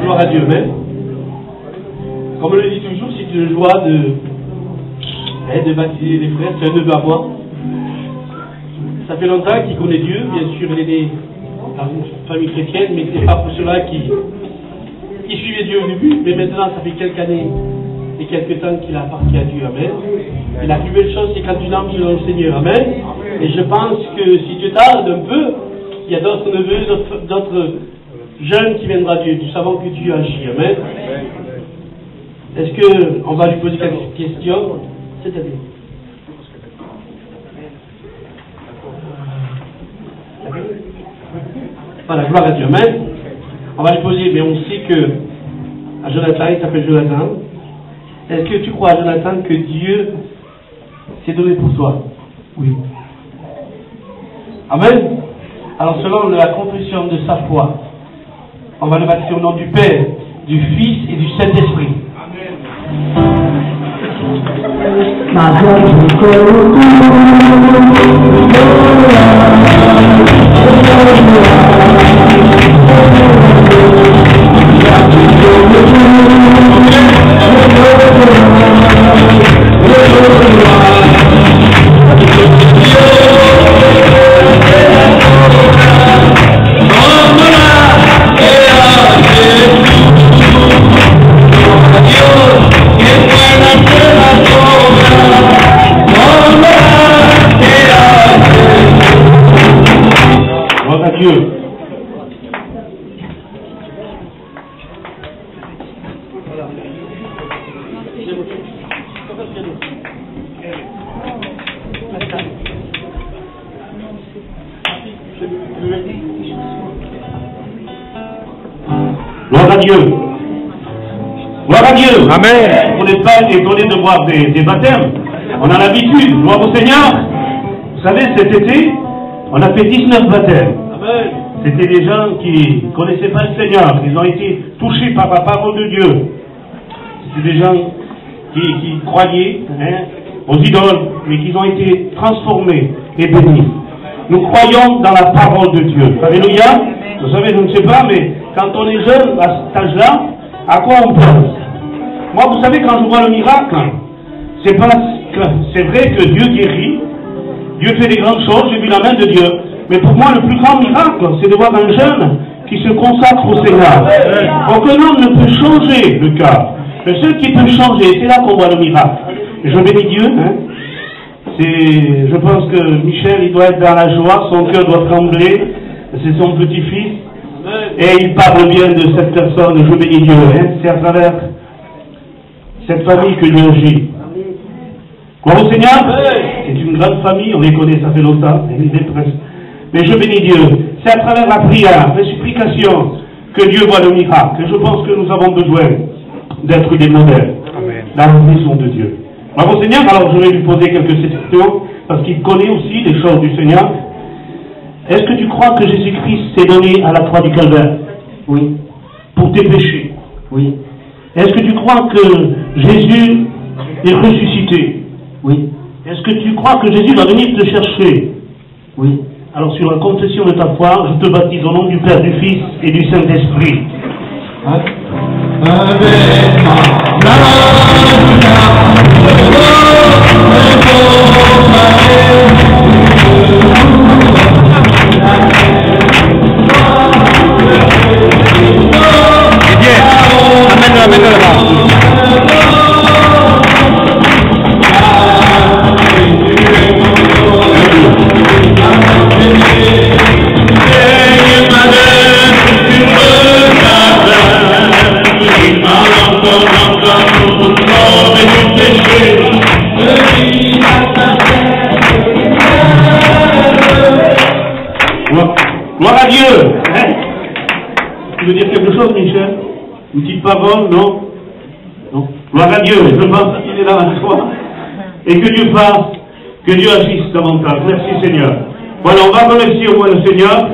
gloire à Dieu, même. Comme je le dis toujours, c'est une joie de baptiser les frères. C'est un neveu à moi. Ça fait longtemps qu'il connaît Dieu. Bien sûr, il est né dans une famille chrétienne, mais ce n'est pas pour cela qu'il suivait Dieu au début. Mais maintenant, ça fait quelques années et quelques temps qu'il appartient à Dieu. Amen. Et la plus belle chose, c'est quand une âme vient dans le Seigneur. Amen. Et je pense que si Dieu tarde un peu, il y a d'autres neveux, d'autres jeunes qui viendront à Dieu. Nous savons que Dieu agit. Amen. Est-ce qu'on va lui poser quelques questions? C'est-à-dire voilà, gloire à Dieu. Amen. On va lui poser, mais on sait que à Jonathan, il s'appelle Jonathan. Est-ce que tu crois, Jonathan, que Dieu s'est donné pour toi? Oui. Amen. Alors, selon la confession de sa foi, on va le baptiser au nom du Père, du Fils et du Saint-Esprit. Dieu. Gloire à Dieu. Gloire à Dieu. Amen. On n'est pas étonné de voir des baptêmes. On a l'habitude. Gloire au Seigneur. Vous savez, cet été, on a fait 19 baptêmes. C'était des gens qui ne connaissaient pas le Seigneur. Ils ont été touchés par la parole de Dieu. C'était des gens qui croyaient aux idoles, mais qui ont été transformés et bénis. Nous croyons dans la parole de Dieu. Alléluia. Vous savez, je ne sais pas, mais quand on est jeune, à cet âge-là, à quoi on pense? Moi, vous savez, quand je vois le miracle, c'est vrai que Dieu guérit, Dieu fait des grandes choses, j'ai vu la main de Dieu. Mais pour moi, le plus grand miracle, c'est de voir un jeune qui se consacre au Seigneur. Aucun homme ne peut changer le cœur. Le seul qui peut changer, c'est là qu'on voit le miracle. Et je bénis Dieu. Je pense que Michel, il doit être dans la joie, son cœur doit trembler. C'est son petit-fils. Et il parle bien de cette personne. Je bénis Dieu. C'est à travers cette famille que Dieu agit. Gloire au Seigneur. C'est une grande famille, on les connaît, ça fait longtemps. Mais je bénis Dieu. C'est à travers la prière, la supplication, que Dieu voit le miracle. Et je pense que nous avons besoin d'être des modèles dans la maison de Dieu. Bravo Seigneur. Alors je vais lui poser quelques questions, parce qu'il connaît aussi les choses du Seigneur. Est-ce que tu crois que Jésus-Christ s'est donné à la croix du Calvaire? Oui. Pour tes péchés? Oui. Est-ce que tu crois que Jésus est ressuscité? Oui. Est-ce que tu crois que Jésus va venir te chercher? Oui. Alors sur la confession de ta foi, je te baptise au nom du Père, du Fils et du Saint-Esprit. Hein? Amène-le là-bas. Gloire à Dieu. Tu veux dire quelque chose, Michel? Une petite parole, non? Non. Gloire à Dieu. Je pense qu'il est là avec toi. Et que Dieu fasse, que Dieu agisse davantage. Merci Seigneur. Voilà, on va remercier au moins le Seigneur.